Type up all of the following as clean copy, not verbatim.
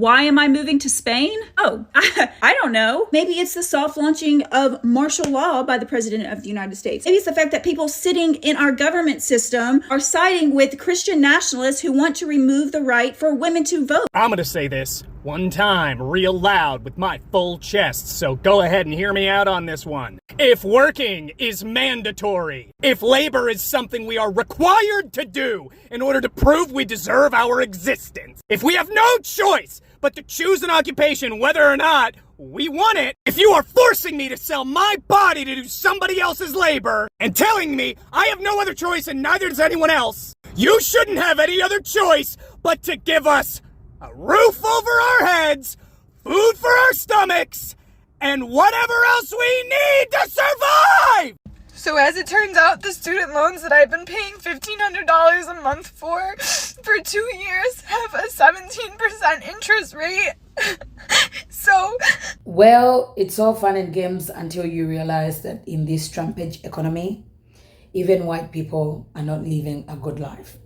Why am I moving to Spain? Oh, I don't know. Maybe it's the soft launching of martial law by the President of the United States. Maybe it's the fact that people sitting in our government system are siding with Christian nationalists who want to remove the right for women to vote. I'm gonna say this one time real loud with my full chest, so go ahead and hear me out on this one. If working is mandatory, if labor is something we are required to do in order to prove we deserve our existence, if we have no choice but to choose an occupation whether or not we want it, if you are forcing me to sell my body to do somebody else's labor and telling me I have no other choice and neither does anyone else, you shouldn't have any other choice but to give us a roof over our heads, food for our stomachs, and whatever else we need to survive! So as it turns out, the student loans that I've been paying $1,500 a month for 2 years have a 17% interest rate. Well, it's all fun and games until you realize that in this Trumpage economy, even white people are not living a good life.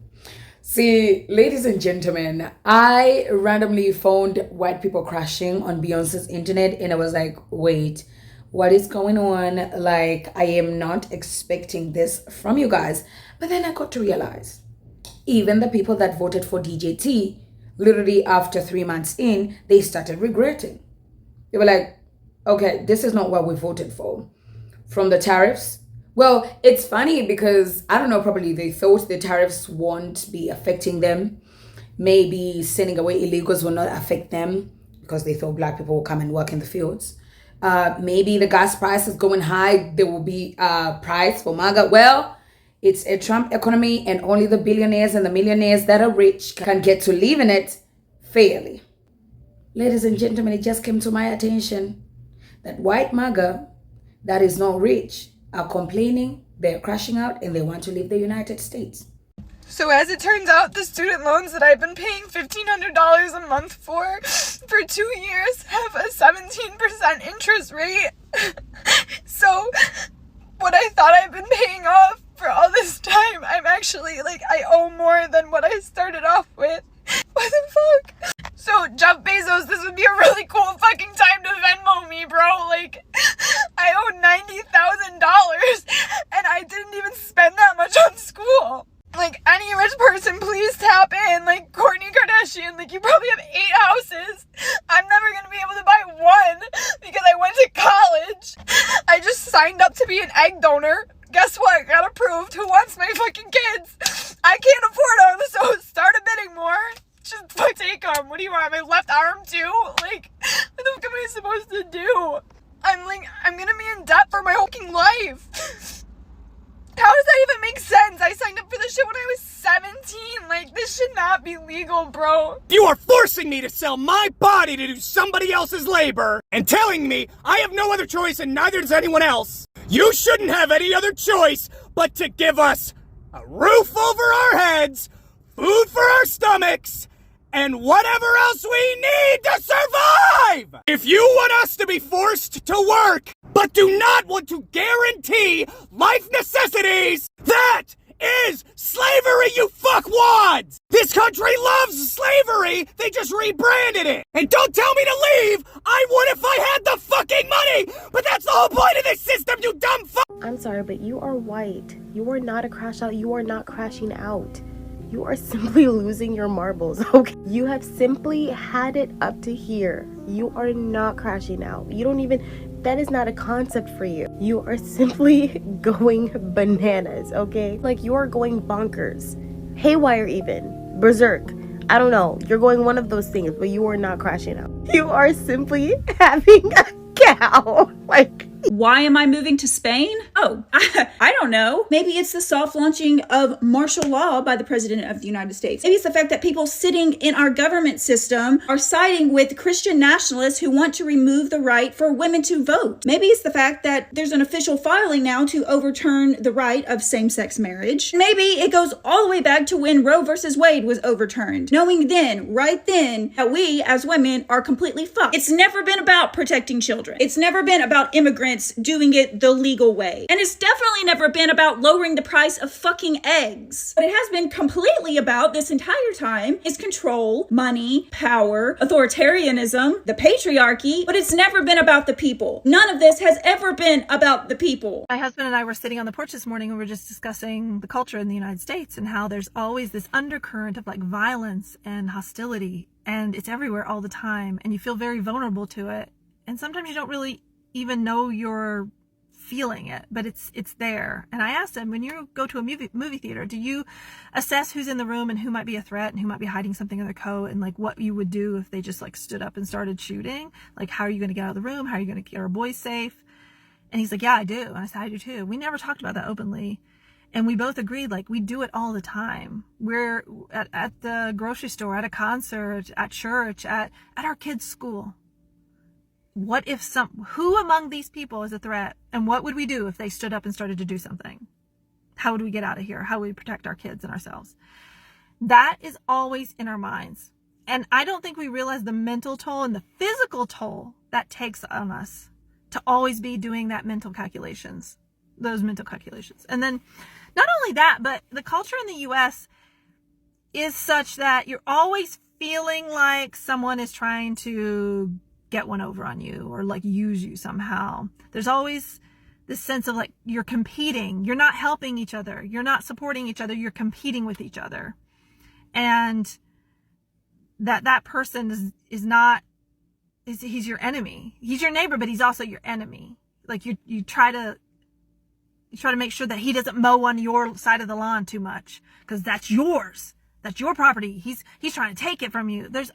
See, ladies and gentlemen, I randomly found white people crashing on Beyonce's internet and I was like, wait, what is going on? Like, I am not expecting this from you guys. But then I got to realize, even the people that voted for DJT, literally after 3 months in, they started regretting. They were like, okay, this is not what we voted for. From the tariffs. Well, it's funny because, I don't know, probably they thought the tariffs won't be affecting them. Maybe sending away illegals will not affect them because they thought black people will come and work in the fields. Maybe the gas price is going high. There will be a price for MAGA. Well, it's a Trump economy and only the billionaires and the millionaires that are rich can get to live in it fairly. Ladies and gentlemen, it just came to my attention that white MAGA that is not rich are complaining, they're crashing out, and they want to leave the United States. So as it turns out, the student loans that I've been paying $1,500 a month for 2 years have a 17% interest rate. So what I thought I've been paying off for all this time, I'm actually, I owe more than what I started off with. What the fuck? So, Jeff Bezos, this would be a really cool fucking time to Venmo me, bro. I owe $90,000 and I didn't even spend that much on school. Any rich person, please tap in. Kourtney Kardashian, you probably have 8 houses. I'm never gonna be able to buy one because I went to college. I just signed up to be an egg donor. Guess what? Got approved. Who wants my fucking kids? I can't afford them, so start a bidding more. Just take them. What do you want? My left arm too? What the fuck am I supposed to do? I'm gonna be in debt for my whole fucking life. How does that even make sense? I signed up for this shit when I was 17. This should not be legal, bro. You are forcing me to sell my body to do somebody else's labor and telling me I have no other choice and neither does anyone else. You shouldn't have any other choice but to give us a roof over our heads, food for our stomachs, and whatever else we need to survive! If you want us to be forced to work, but do not want to guarantee life necessities, that is slavery, you fuckwads! This country loves slavery, they just rebranded it! And don't tell me to leave! I would if I had the fucking money! But that's the whole point of this system, you dumb fuck! I'm sorry, but you are white. You are not a crash out. You are not crashing out. You are simply losing your marbles, okay? You have simply had it up to here. You are not crashing out. You don't even, that is not a concept for you. You are simply going bananas, okay? You are going bonkers. Haywire even. Berserk. I don't know. You're going one of those things, but you are not crashing out. You are simply having a cow. Why am I moving to Spain? Oh, I don't know. Maybe it's the soft launching of martial law by the President of the United States. Maybe it's the fact that people sitting in our government system are siding with Christian nationalists who want to remove the right for women to vote. Maybe it's the fact that there's an official filing now to overturn the right of same-sex marriage. Maybe it goes all the way back to when Roe versus Wade was overturned, knowing then, right then, that we as women are completely fucked. It's never been about protecting children. It's never been about immigrants government's doing it the legal way. And it's definitely never been about lowering the price of fucking eggs. What it has been completely about this entire time is control, money, power, authoritarianism, the patriarchy, but it's never been about the people. None of this has ever been about the people. My husband and I were sitting on the porch this morning and we were just discussing the culture in the United States and how there's always this undercurrent of like violence and hostility, and it's everywhere all the time, and you feel very vulnerable to it. And sometimes you don't really even know you're feeling it, but it's there. And I asked him, when you go to a movie theater, do you assess who's in the room and who might be a threat and who might be hiding something in their coat, and like what you would do if they just like stood up and started shooting? Like, how are you going to get out of the room? How are you going to keep our boys safe? And he's like, yeah, I do. And I said, I do too. We never talked about that openly. And we both agreed, like, we do it all the time. We're at the grocery store, at a concert, at church, at our kids' school. What if who among these people is a threat? And what would we do if they stood up and started to do something? How would we get out of here? How would we protect our kids and ourselves? That is always in our minds. And I don't think we realize the mental toll and the physical toll that takes on us to always be doing those mental calculations. And then not only that, but the culture in the US is such that you're always feeling like someone is trying to get one over on you or like use you somehow. There's always this sense of like you're competing. You're not helping each other. You're not supporting each other. You're competing with each other. And that person is he's your enemy. He's your neighbor, but he's also your enemy. Like you try to make sure that he doesn't mow on your side of the lawn too much because that's yours. That's your property. He's trying to take it from you. There's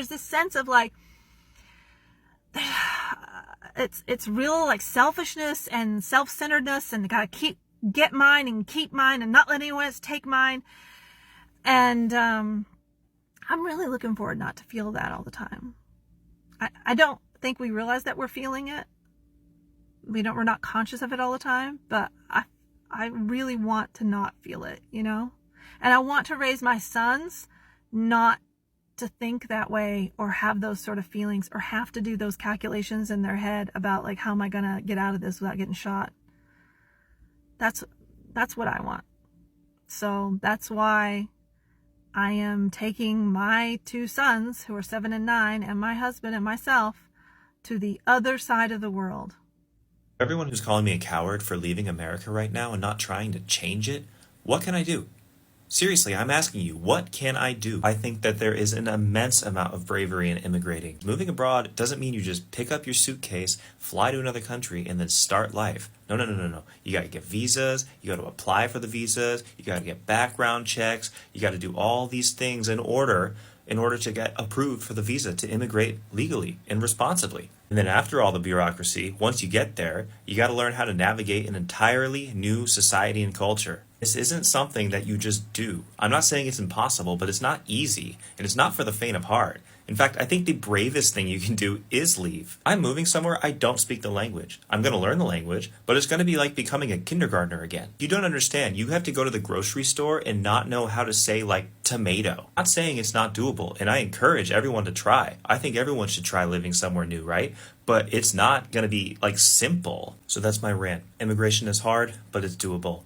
this sense of like, it's real like selfishness and self-centeredness, and gotta get mine and keep mine and not let anyone else take mine. And I'm really looking forward not to feel that all the time. I don't think we realize that we're feeling it. We're not conscious of it all the time, but I really want to not feel it, you know? And I want to raise my sons not to think that way or have those sort of feelings or have to do those calculations in their head about like, how am I going to get out of this without getting shot? That's what I want. So that's why I am taking my two sons, who are 7 and 9, and my husband and myself to the other side of the world. Everyone who's calling me a coward for leaving America right now and not trying to change it, what can I do? Seriously, I'm asking you, what can I do? I think that there is an immense amount of bravery in immigrating. Moving abroad doesn't mean you just pick up your suitcase, fly to another country, and then start life. No. You got to get visas, you got to apply for the visas, you got to get background checks, you got to do all these things in order to get approved for the visa to immigrate legally and responsibly. And then after all the bureaucracy, once you get there, you got to learn how to navigate an entirely new society and culture. This isn't something that you just do. I'm not saying it's impossible, but it's not easy, and it's not for the faint of heart. In fact, I think the bravest thing you can do is leave. I'm moving somewhere I don't speak the language. I'm going to learn the language, but it's going to be like becoming a kindergartner again. You don't understand. You have to go to the grocery store and not know how to say like tomato. I'm not saying it's not doable, and I encourage everyone to try. I think everyone should try living somewhere new, right? But it's not going to be like simple. So that's my rant. Immigration is hard, but it's doable.